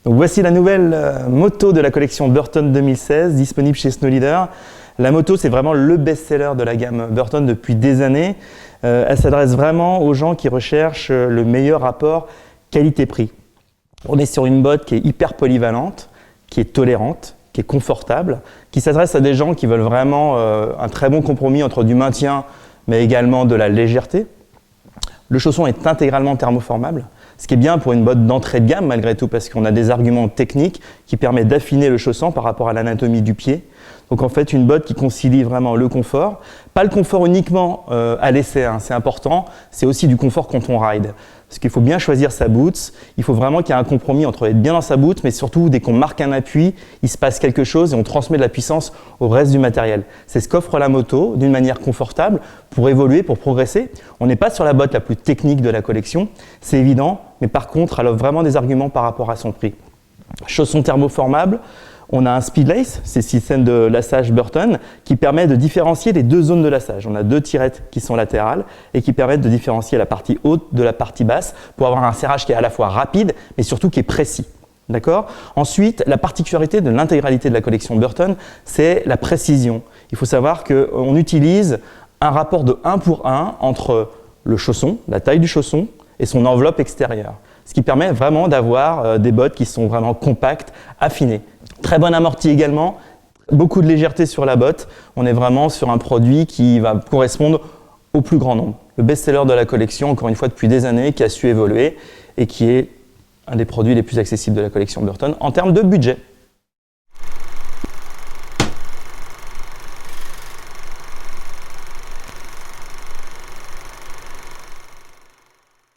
Donc voici la nouvelle moto de la collection Burton 2016, disponible chez Snow Leader. La moto, c'est vraiment le best-seller de la gamme Burton depuis des années. Elle s'adresse vraiment aux gens qui recherchent le meilleur rapport qualité-prix. On est sur une botte qui est hyper polyvalente, qui est tolérante, qui est confortable, qui s'adresse à des gens qui veulent vraiment un très bon compromis entre du maintien, mais également de la légèreté. Le chausson est intégralement thermoformable, ce qui est bien pour une botte d'entrée de gamme malgré tout, parce qu'on a des arguments techniques qui permettent d'affiner le chausson par rapport à l'anatomie du pied. Donc en fait, une botte qui concilie vraiment le confort, pas le confort uniquement à l'essai, hein, c'est important, c'est aussi du confort quand on ride. Parce qu'il faut bien choisir sa boots, il faut vraiment qu'il y ait un compromis entre être bien dans sa boot, mais surtout dès qu'on marque un appui, il se passe quelque chose et on transmet de la puissance au reste du matériel. C'est ce qu'offre la moto d'une manière confortable pour évoluer, pour progresser. On n'est pas sur la botte la plus technique de la collection, c'est évident, mais par contre, elle offre vraiment des arguments par rapport à son prix. Chausson thermoformable. On a un Speedlace, c'est le système de lassage Burton, qui permet de différencier les deux zones de lassage. On a deux tirettes qui sont latérales et qui permettent de différencier la partie haute de la partie basse pour avoir un serrage qui est à la fois rapide, mais surtout qui est précis. D'accord ? Ensuite, la particularité de l'intégralité de la collection Burton, c'est la précision. Il faut savoir qu'on utilise un rapport de 1 pour 1 entre le chausson, la taille du chausson, et son enveloppe extérieure. Ce qui permet vraiment d'avoir des bottes qui sont vraiment compactes, affinées. Très bon amorti également, beaucoup de légèreté sur la botte. On est vraiment sur un produit qui va correspondre au plus grand nombre. Le best-seller de la collection, encore une fois depuis des années, qui a su évoluer et qui est un des produits les plus accessibles de la collection Burton en termes de budget.